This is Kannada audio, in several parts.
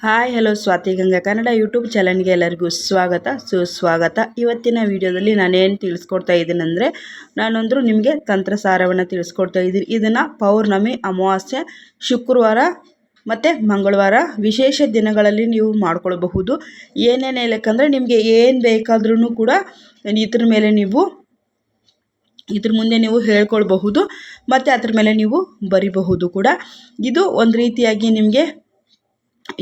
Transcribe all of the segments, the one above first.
Hi hello Swathi Ganga Kannada YouTube ಚಾನಲ್ಗೆ ಎಲ್ಲರಿಗೂ ಸ್ವಾಗತ ಸುಸ್ವಾಗತ. ಇವತ್ತಿನ ವಿಡಿಯೋದಲ್ಲಿ ನಾನೇನು ತಿಳಿಸ್ಕೊಡ್ತಾ ಇದ್ದೀನಿ ಅಂದರೆ ನಾನೊಂದು ನಿಮಗೆ ತಂತ್ರಸಾರವನ್ನು ತಿಳಿಸ್ಕೊಡ್ತಾ ಇದ್ದೀನಿ. ಇದನ್ನು ಪೌರ್ಣಮಿ, ಅಮಾವಾಸ್ಯೆ, ಶುಕ್ರವಾರ ಮತ್ತು ಮಂಗಳವಾರ ವಿಶೇಷ ದಿನಗಳಲ್ಲಿ ನೀವು ಮಾಡ್ಕೊಳ್ಬಹುದು. ಏನೇನು ಹೇಳಕ್ಕಂದರೆ ನಿಮಗೆ ಏನು ಬೇಕಾದ್ರೂ ಕೂಡ ಇದ್ರ ಮುಂದೆ ನೀವು ಹೇಳ್ಕೊಳ್ಬಹುದು ಮತ್ತು ಅದ್ರ ಮೇಲೆ ನೀವು ಬರಿಬಹುದು ಕೂಡ. ಇದು ಒಂದು ರೀತಿಯಾಗಿ ನಿಮಗೆ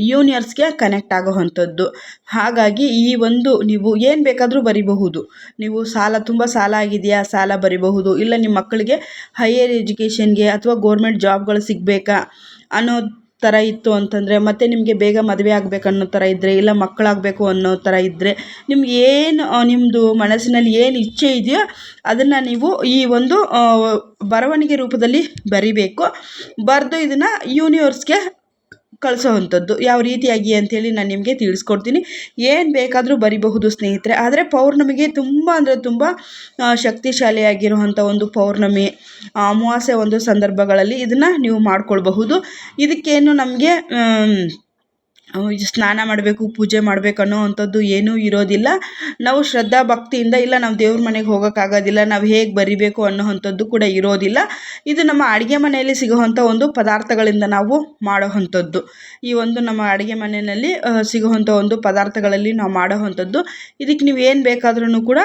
ಯೂನಿವರ್ಸ್ಗೆ ಕನೆಕ್ಟ್ ಆಗೋವಂಥದ್ದು. ಹಾಗಾಗಿ ಈ ಒಂದು ನೀವು ಏನು ಬೇಕಾದರೂ ಬರಿಬಹುದು. ನೀವು ತುಂಬ ಸಾಲ ಆಗಿದೆಯಾ, ಸಾಲ ಬರಿಬಹುದು. ಇಲ್ಲ ನಿಮ್ಮ ಮಕ್ಕಳಿಗೆ ಹೈಯರ್ ಎಜುಕೇಷನ್ಗೆ ಅಥವಾ ಗೋರ್ಮೆಂಟ್ ಜಾಬ್ಗಳು ಸಿಗಬೇಕಾ ಅನ್ನೋ ಥರ ಇತ್ತು ಅಂತಂದರೆ, ಮತ್ತು ನಿಮಗೆ ಬೇಗ ಮದುವೆ ಆಗಬೇಕು ಅನ್ನೋ ಥರ ಇದ್ದರೆ, ಇಲ್ಲ ಮಕ್ಕಳಾಗಬೇಕು ಅನ್ನೋ ಥರ ಇದ್ದರೆ, ನಿಮ್ಗೆ ಏನು ನಿಮ್ಮದು ಮನಸ್ಸಿನಲ್ಲಿ ಏನು ಇಚ್ಛೆ ಇದೆಯೋ ಅದನ್ನು ನೀವು ಈ ಒಂದು ಬರವಣಿಗೆ ರೂಪದಲ್ಲಿ ಬರಿಬೇಕು. ಬರೆದು ಇದನ್ನು ಯೂನಿವರ್ಸ್ಗೆ ಕಳಿಸೋವಂಥದ್ದು ಯಾವ ರೀತಿಯಾಗಿ ಅಂಥೇಳಿ ನಾನು ನಿಮಗೆ ತಿಳಿಸ್ಕೊಡ್ತೀನಿ. ಏನು ಬೇಕಾದರೂ ಬರಿಬಹುದು ಸ್ನೇಹಿತರೆ. ಆದರೆ ಪೌರ್ಣಮಿಗೆ ತುಂಬ ಅಂದರೆ ತುಂಬ ಶಕ್ತಿಶಾಲಿಯಾಗಿರುವಂಥ ಒಂದು ಪೌರ್ಣಮಿ, ಅಮಾವಾಸ್ಯೆ ಒಂದು ಸಂದರ್ಭಗಳಲ್ಲಿ ಇದನ್ನು ನೀವು ಮಾಡ್ಕೊಳ್ಬಹುದು. ಇದಕ್ಕೇನು ನಮಗೆ ಸ್ನಾನ ಮಾಡಬೇಕು, ಪೂಜೆ ಮಾಡಬೇಕು ಅನ್ನೋ ಅಂಥದ್ದು ಏನೂ ಇರೋದಿಲ್ಲ. ನಾವು ಶ್ರದ್ಧಾ ಭಕ್ತಿಯಿಂದ, ಇಲ್ಲ ನಾವು ದೇವ್ರ ಮನೆಗೆ ಹೋಗೋಕ್ಕಾಗೋದಿಲ್ಲ, ನಾವು ಹೇಗೆ ಬರಿಬೇಕು ಅನ್ನೋ ಅಂಥದ್ದು ಕೂಡ ಇರೋದಿಲ್ಲ. ಇದು ನಮ್ಮ ಅಡುಗೆ ಮನೆಯಲ್ಲಿ ಸಿಗುವಂಥ ಒಂದು ಪದಾರ್ಥಗಳಿಂದ ನಾವು ಮಾಡೋವಂಥದ್ದು. ಈ ಒಂದು ನಮ್ಮ ಅಡುಗೆ ಮನೆಯಲ್ಲಿ ಸಿಗುವಂಥ ಒಂದು ಪದಾರ್ಥಗಳಲ್ಲಿ ನಾವು ಮಾಡೋವಂಥದ್ದು. ಇದಕ್ಕೆ ನೀವು ಏನು ಬೇಕಾದ್ರೂ ಕೂಡ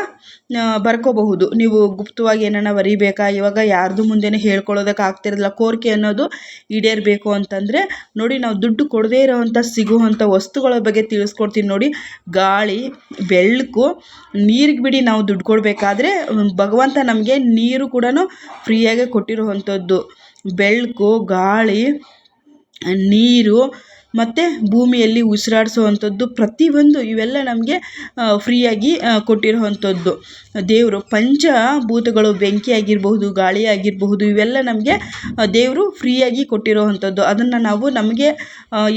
ಬರ್ಕೋಬಹುದು. ನೀವು ಗುಪ್ತವಾಗಿ ಏನನ್ನ ಬರೀಬೇಕಾ, ಇವಾಗ ಯಾರ್ದು ಮುಂದೆನೇ ಹೇಳ್ಕೊಳ್ಳೋದಕ್ಕೆ ಆಗ್ತಿರಲಿಲ್ಲ, ಕೋರಿಕೆ ಅನ್ನೋದು ಈಡೇರಬೇಕು ಅಂತಂದರೆ ನೋಡಿ, ನಾವು ದುಡ್ಡು ಕೊಡದೇ ಇರೋವಂಥ ಸಿಗುವಂಥ ವಸ್ತುಗಳ ಬಗ್ಗೆ ತಿಳಿಸ್ಕೊಡ್ತೀನಿ ನೋಡಿ. ಗಾಳಿ, ಬೆಳಕು, ನೀರಿಗೆ ಬಿಡಿ ನಾವು ದುಡ್ಡು ಕೊಡಬೇಕಾದ್ರೆ ಭಗವಂತ ನಮಗೆ ನೀರು ಕೂಡ ಫ್ರೀಯಾಗಿ ಕೊಟ್ಟಿರುವಂಥದ್ದು. ಬೆಳಕು, ಗಾಳಿ, ನೀರು ಮತ್ತು ಭೂಮಿಯಲ್ಲಿ ಉಸಿರಾಡಿಸುವಂಥದ್ದು ಪ್ರತಿಯೊಂದು ಇವೆಲ್ಲ ನಮಗೆ ಫ್ರೀಯಾಗಿ ಕೊಟ್ಟಿರುವಂಥದ್ದು. ದೇವರು ಪಂಚಭೂತಗಳು, ಬೆಂಕಿ ಆಗಿರಬಹುದು, ಗಾಳಿ ಆಗಿರಬಹುದು, ಇವೆಲ್ಲ ನಮಗೆ ದೇವರು ಫ್ರೀಯಾಗಿ ಕೊಟ್ಟಿರುವಂಥದ್ದು. ಅದನ್ನು ನಾವು ನಮಗೆ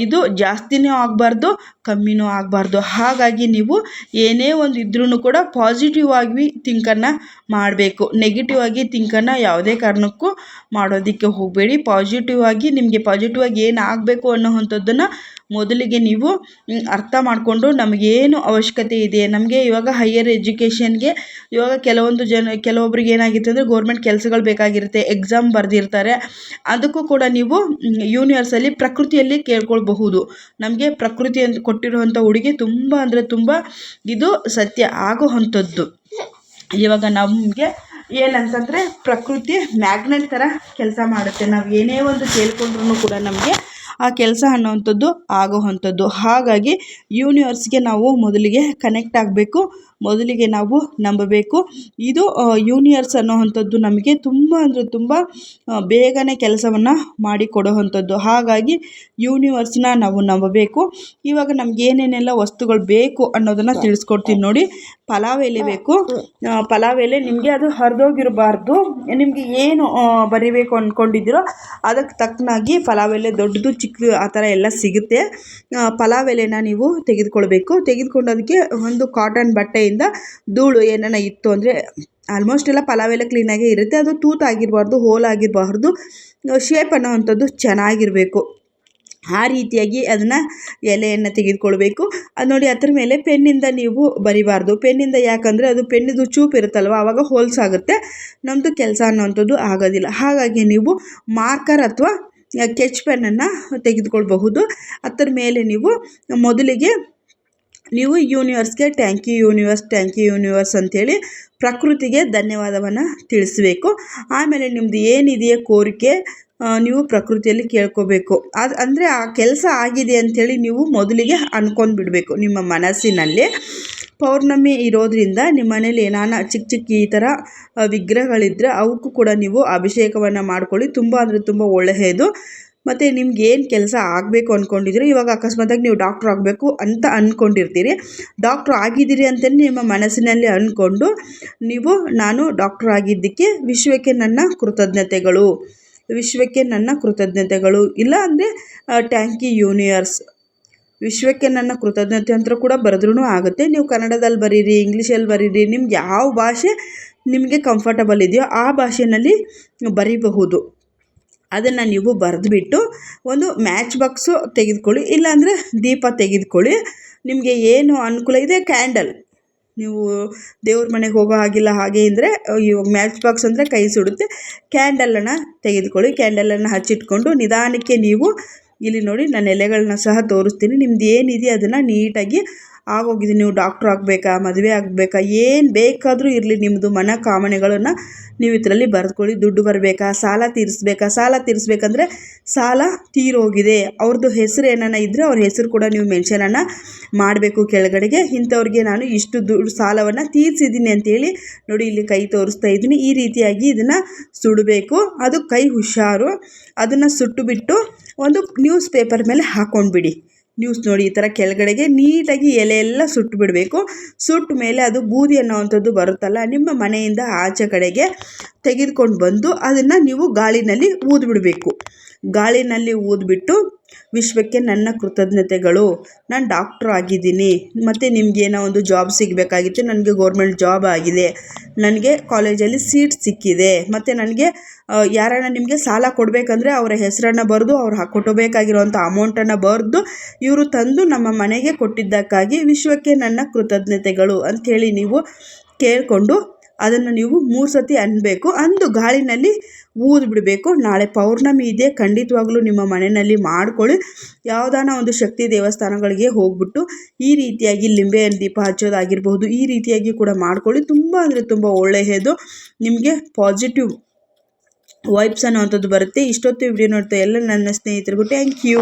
ಇದು ಜಾಸ್ತಿನೂ ಆಗಬಾರ್ದು, ಕಮ್ಮಿನೂ ಆಗಬಾರ್ದು. ಹಾಗಾಗಿ ನೀವು ಏನೇ ಒಂದು ಇದ್ರೂ ಕೂಡ ಪಾಸಿಟಿವ್ ಆಗಿ ಥಿಂಕನ್ನು ಮಾಡಬೇಕು. ನೆಗೆಟಿವ್ ಆಗಿ ಥಿಂಕನ್ನು ಯಾವುದೇ ಕಾರಣಕ್ಕೂ ಮಾಡೋದಕ್ಕೆ ಹೋಗಬೇಡಿ. ಪಾಸಿಟಿವ್ ಆಗಿ ನಿಮಗೆ ಪಾಸಿಟಿವ್ ಆಗಿ ಏನು ಆಗಬೇಕು ಅನ್ನೋವಂಥದ್ದನ್ನು ಮೊದಲಿಗೆ ನೀವು ಅರ್ಥ ಮಾಡಿಕೊಂಡು, ನಮಗೇನು ಅವಶ್ಯಕತೆ ಇದೆ, ನಮಗೆ ಇವಾಗ ಹೈಯರ್ ಎಜುಕೇಷನ್ಗೆ ಇವಾಗ ಕೆಲವೊಬ್ರಿಗೆ ಏನಾಗಿರುತ್ತೆ ಅಂದರೆ ಗೋರ್ಮೆಂಟ್ ಕೆಲಸಗಳು ಬೇಕಾಗಿರುತ್ತೆ, ಎಕ್ಸಾಮ್ ಬರೆದಿರ್ತಾರೆ. ಅದಕ್ಕೂ ಕೂಡ ನೀವು ಯೂನಿವರ್ಸಲ್ಲಿ ಪ್ರಕೃತಿಯಲ್ಲಿ ಕೇಳ್ಕೊಳ್ಬಹುದು. ನಮಗೆ ಪ್ರಕೃತಿ ಅಂತ ಕೊಟ್ಟಿರುವಂಥ ಉಡುಗೆ ತುಂಬ ಅಂದರೆ ತುಂಬ ಇದು ಸತ್ಯ ಆಗೋವಂಥದ್ದು. ಇವಾಗ ನಮಗೆ ಏನಂತಂದರೆ ಪ್ರಕೃತಿ ಮ್ಯಾಗ್ನೆಟ್ ಥರ ಕೆಲಸ ಮಾಡುತ್ತೆ. ನಾವು ಏನೇ ಒಂದು ಕೇಳ್ಕೊಂಡ್ರೂ ಕೂಡ ನಮಗೆ ಆ ಕೆಲಸ ಅನ್ನೋವಂಥದ್ದು ಆಗೋವಂಥದ್ದು. ಹಾಗಾಗಿ ಯೂನಿವರ್ಸ್ಗೆ ನಾವು ಮೊದಲಿಗೆ ಕನೆಕ್ಟ್ ಆಗಬೇಕು, ಮೊದಲಿಗೆ ನಾವು ನಂಬಬೇಕು. ಇದು ಯೂನಿವರ್ಸ್ ಅನ್ನೋವಂಥದ್ದು ನಮಗೆ ತುಂಬ ಅಂದರೆ ತುಂಬ ಬೇಗನೆ ಕೆಲಸವನ್ನು ಮಾಡಿಕೊಡುವಂಥದ್ದು. ಹಾಗಾಗಿ ಯೂನಿವರ್ಸ್ನ ನಾವು ನಂಬಬೇಕು. ಇವಾಗ ನಮ್ಗೆ ಏನೇನೆಲ್ಲ ವಸ್ತುಗಳು ಬೇಕು ಅನ್ನೋದನ್ನು ತಿಳಿಸ್ಕೊಡ್ತೀನಿ ನೋಡಿ. ಪಲಾವ್ ಎಲೆ ಬೇಕು. ಪಲಾವ್ ಎಲೆ ನಿಮಗೆ ಅದು ಹರಿದೋಗಿರಬಾರ್ದು. ನಿಮಗೆ ಏನು ಬರಿಬೇಕು ಅಂದ್ಕೊಂಡಿದ್ದೀರೋ ಅದಕ್ಕೆ ತಕ್ಕನಾಗಿ ಪಲಾವ್ ಎಲೆ ದೊಡ್ಡದು ಚಿಕ್ಕದು ಆ ಥರ ಎಲ್ಲ ಸಿಗುತ್ತೆ. ಪಲಾವ್ ಎಲೆನ ನೀವು ತೆಗೆದುಕೊಳ್ಬೇಕು. ತೆಗೆದುಕೊಂಡು ಅದಕ್ಕೆ ಒಂದು ಕಾಟನ್ ಬಟ್ಟೆಯಿಂದ ಧೂಳು ಏನನ ಇತ್ತು ಅಂದರೆ, ಆಲ್ಮೋಸ್ಟ್ ಎಲ್ಲ ಪಲಾವ್ ಎಲೆ ಕ್ಲೀನಾಗೇ ಇರುತ್ತೆ. ಅದು ತೂತಾಗಿರಬಾರ್ದು, ಹೋಲಾಗಿರಬಾರ್ದು, ಶೇಪ್ ಅನ್ನೋವಂಥದ್ದು ಚೆನ್ನಾಗಿರಬೇಕು. ಆ ರೀತಿಯಾಗಿ ಅದನ್ನು ಎಲೆಯನ್ನು ತೆಗೆದುಕೊಳ್ಬೇಕು. ಅದು ನೋಡಿ, ಅದ್ರ ಮೇಲೆ ಪೆನ್ನಿಂದ ನೀವು ಬರಿಬಾರ್ದು. ಪೆನ್ನಿಂದ ಯಾಕಂದರೆ ಅದು ಪೆನ್ನಿದು ಚೂಪ್ ಇರುತ್ತಲ್ವ, ಆವಾಗ ಹೋಲ್ಸಾಗುತ್ತೆ, ನಮ್ಮದು ಕೆಲಸ ಅನ್ನೋವಂಥದ್ದು ಆಗೋದಿಲ್ಲ. ಹಾಗಾಗಿ ನೀವು ಮಾರ್ಕರ್ ಅಥವಾ ಸ್ಕೆಚ್ ಪೆನ್ನನ್ನು ತೆಗೆದುಕೊಳ್ಬಹುದು. ಅದರ ಮೇಲೆ ನೀವು ಮೊದಲಿಗೆ ನೀವು ಯೂನಿವರ್ಸ್ಗೆ ಥ್ಯಾಂಕ್ ಯು ಯೂನಿವರ್ಸ್ ಅಂಥೇಳಿ ಪ್ರಕೃತಿಗೆ ಧನ್ಯವಾದವನ್ನು ತಿಳಿಸಬೇಕು. ಆಮೇಲೆ ನಿಮ್ಮದು ಏನಿದೆಯೋ ಕೋರಿಕೆ ನೀವು ಪ್ರಕೃತಿಯಲ್ಲಿ ಕೇಳ್ಕೋಬೇಕು. ಅಂದರೆ ಆ ಕೆಲಸ ಆಗಿದೆ ಅಂಥೇಳಿ ನೀವು ಮೊದಲಿಗೆ ಅಂದ್ಕೊಂಡ್ಬಿಡಬೇಕು ನಿಮ್ಮ ಮನಸ್ಸಿನಲ್ಲಿ. ಪೌರ್ಣಮಿ ಇರೋದರಿಂದ ನಿಮ್ಮ ಮನೇಲಿ ಏನಾನ ಚಿಕ್ಕ ಈ ಥರ ವಿಗ್ರಹಗಳಿದ್ದರೆ ಅವಕ್ಕೂ ಕೂಡ ನೀವು ಅಭಿಷೇಕವನ್ನು ಮಾಡ್ಕೊಳ್ಳಿ. ತುಂಬ ಅಂದರೆ ತುಂಬ ಒಳ್ಳೆಯದು. ಮತ್ತು ನಿಮ್ಗೆ ಏನು ಕೆಲಸ ಆಗಬೇಕು ಅಂದ್ಕೊಂಡಿದ್ದೀರಿ, ಇವಾಗ ಅಕಸ್ಮಾತಾಗಿ ನೀವು ಡಾಕ್ಟ್ರ್ ಆಗಬೇಕು ಅಂತ ಅಂದ್ಕೊಂಡಿರ್ತೀರಿ, ಡಾಕ್ಟ್ರ್ ಆಗಿದ್ದೀರಿ ಅಂತಲೇ ನಿಮ್ಮ ಮನಸ್ಸಿನಲ್ಲಿ ಅಂದ್ಕೊಂಡು ನೀವು ನಾನು ಡಾಕ್ಟ್ರ್ ಆಗಿದ್ದಕ್ಕೆ ವಿಶ್ವಕ್ಕೆ ನನ್ನ ಕೃತಜ್ಞತೆಗಳು ಇಲ್ಲ ಅಂದರೆ ಥ್ಯಾಂಕ್ ಯು ಯೂನಿವರ್ಸ್, ವಿಶ್ವಕ್ಕೆ ನನ್ನ ಕೃತಜ್ಞತೆ ಅಂತ ಕೂಡ ಬರೆದ್ರೂ ಆಗುತ್ತೆ. ನೀವು ಕನ್ನಡದಲ್ಲಿ ಬರೀರಿ, ಇಂಗ್ಲೀಷಲ್ಲಿ ಬರೀರಿ, ನಿಮ್ಗೆ ಯಾವ ಭಾಷೆ ನಿಮಗೆ ಕಂಫರ್ಟಬಲ್ ಇದೆಯೋ ಆ ಭಾಷೆಯಲ್ಲಿ ಬರೀಬಹುದು. ಅದನ್ನು ನೀವು ಬರೆದುಬಿಟ್ಟು ಒಂದು ಮ್ಯಾಚ್ ಬಾಕ್ಸು ತೆಗೆದುಕೊಳ್ಳಿ, ಇಲ್ಲಾಂದರೆ ದೀಪ ತೆಗೆದುಕೊಳ್ಳಿ. ನಿಮಗೆ ಏನು ಅನುಕೂಲ ಇದೆ, ಕ್ಯಾಂಡಲ್, ನೀವು ದೇವ್ರ ಮನೆಗೆ ಹೋಗೋ ಹಾಗಿಲ್ಲ ಹಾಗೆ ಅಂದರೆ ಇವಾಗ ಮ್ಯಾಚ್ ಬಾಕ್ಸ್ ಅಂದರೆ ಕೈ ಸುಡುತ್ತೆ. ಕ್ಯಾಂಡಲನ್ನು ತೆಗೆದುಕೊಳ್ಳಿ. ಕ್ಯಾಂಡಲನ್ನು ಹಚ್ಚಿಟ್ಕೊಂಡು ನಿಧಾನಕ್ಕೆ ನೀವು ಇಲ್ಲಿ ನೋಡಿ ನಾನು ಎಲೆಗಳನ್ನ ಸಹ ತೋರಿಸ್ತೀನಿ. ನಿಮ್ದು ಏನಿದೆ ಅದನ್ನು ನೀಟಾಗಿ ಆಗೋಗಿದೆ. ನೀವು ಡಾಕ್ಟ್ರ್ ಆಗಬೇಕಾ, ಮದುವೆ ಆಗಬೇಕಾ, ಏನು ಬೇಕಾದರೂ ಇರಲಿ, ನಿಮ್ಮದು ಮನೋಕಾಮನೆಗಳನ್ನು ನೀವು ಇದರಲ್ಲಿ ಬರೆದುಕೊಳ್ಳಿ. ದುಡ್ಡು ಬರಬೇಕಾ, ಸಾಲ ತೀರಿಸ್ಬೇಕಂದ್ರೆ ಸಾಲ ತೀರೋಗಿದೆ, ಅವ್ರದ್ದು ಹೆಸರು ಏನಾನ ಇದ್ದರೆ ಅವ್ರ ಹೆಸರು ಕೂಡ ನೀವು ಮೆನ್ಷನನ್ನು ಮಾಡಬೇಕು ಕೆಳಗಡೆಗೆ. ಇಂಥವ್ರಿಗೆ ನಾನು ಇಷ್ಟು ದುಡ್ಡು ಸಾಲವನ್ನು ತೀರಿಸಿದ್ದೀನಿ ಅಂತೇಳಿ ನೋಡಿ ಇಲ್ಲಿ ಕೈ ತೋರಿಸ್ತಾ ಇದ್ದೀನಿ. ಈ ರೀತಿಯಾಗಿ ಇದನ್ನು ಸುಡಬೇಕು. ಅದು ಕೈ ಹುಷಾರು. ಅದನ್ನು ಸುಟ್ಟುಬಿಟ್ಟು ಒಂದು ನ್ಯೂಸ್ ಪೇಪರ್ ಮೇಲೆ ಹಾಕ್ಕೊಂಡ್ಬಿಡಿ. ನ್ಯೂಸ್ ನೋಡಿ ಈ ಥರ ಕೆಳಗಡೆಗೆ ನೀಟಾಗಿ ಎಲೆ ಎಲ್ಲ ಸುಟ್ಟು ಬಿಡಬೇಕು. ಸುಟ್ಟ ಮೇಲೆ ಅದು ಬೂದಿ ಅನ್ನೋವಂಥದ್ದು ಬರುತ್ತಲ್ಲ, ನಿಮ್ಮ ಮನೆಯಿಂದ ಆಚೆ ಕಡೆಗೆ ತೆಗೆದುಕೊಂಡು ಬಂದು ಅದನ್ನು ನೀವು ಗಾಳಿನಲ್ಲಿ ಊದ್ಬಿಡಬೇಕು. ಗಾಳಿನಲ್ಲಿ ಊದ್ಬಿಟ್ಟು ವಿಶ್ವಕ್ಕೆ ನನ್ನ ಕೃತಜ್ಞತೆಗಳು, ನಾನು ಡಾಕ್ಟ್ರು ಆಗಿದ್ದೀನಿ, ಮತ್ತು ನಿಮಗೇನೋ ಒಂದು ಜಾಬ್ ಸಿಗಬೇಕಾಗಿತ್ತು, ನನಗೆ ಗೌರ್ಮೆಂಟ್ ಜಾಬ್ ಆಗಿದೆ, ನನಗೆ ಕಾಲೇಜಲ್ಲಿ ಸೀಟ್ ಸಿಕ್ಕಿದೆ, ಮತ್ತು ನನಗೆ ಯಾರನ್ನ ನಿಮಗೆ ಸಾಲ ಕೊಡಬೇಕಂದ್ರೆ ಅವರ ಹೆಸರನ್ನು ಬರೆದು ಅವ್ರು ಕೊಟ್ಟಬೇಕಾಗಿರೋವಂಥ ಅಮೌಂಟನ್ನು ಬರೆದು ಇವರು ತಂದು ನಮ್ಮ ಮನೆಗೆ ಕೊಟ್ಟಿದ್ದಕ್ಕಾಗಿ ವಿಶ್ವಕ್ಕೆ ನನ್ನ ಕೃತಜ್ಞತೆಗಳು ಅಂಥೇಳಿ ನೀವು ಕೇಳಿಕೊಂಡು ಅದನ್ನು ನೀವು 3 ಸತಿ ಅನ್ನಬೇಕು. ಅಂದು ಗಾಳಿನಲ್ಲಿ ಊದ್ಬಿಡಬೇಕು. ನಾಳೆ ಪೌರ್ಣಮಿ ಇದೆ, ಖಂಡಿತವಾಗ್ಲೂ ನಿಮ್ಮ ಮನೆಯಲ್ಲಿ ಮಾಡ್ಕೊಳ್ಳಿ. ಯಾವುದಾನ ಒಂದು ಶಕ್ತಿ ದೇವಸ್ಥಾನಗಳಿಗೆ ಹೋಗ್ಬಿಟ್ಟು ಈ ರೀತಿಯಾಗಿ ಲಿಂಬೆಹಣ್ಣು ದೀಪ ಹಚ್ಚೋದಾಗಿರ್ಬೋದು, ಈ ರೀತಿಯಾಗಿ ಕೂಡ ಮಾಡ್ಕೊಳ್ಳಿ. ತುಂಬ ಅಂದರೆ ತುಂಬ ಒಳ್ಳೆಯದು. ನಿಮಗೆ ಪಾಸಿಟಿವ್ ವೈಬ್ಸ್ ಅನ್ನೋವಂಥದ್ದು ಬರುತ್ತೆ. ಇಷ್ಟೊತ್ತು ವಿಡಿಯೋ ನೋಡ್ತಾ ಎಲ್ಲ ನನ್ನ ಸ್ನೇಹಿತರಿಗೂ ಥ್ಯಾಂಕ್ ಯು.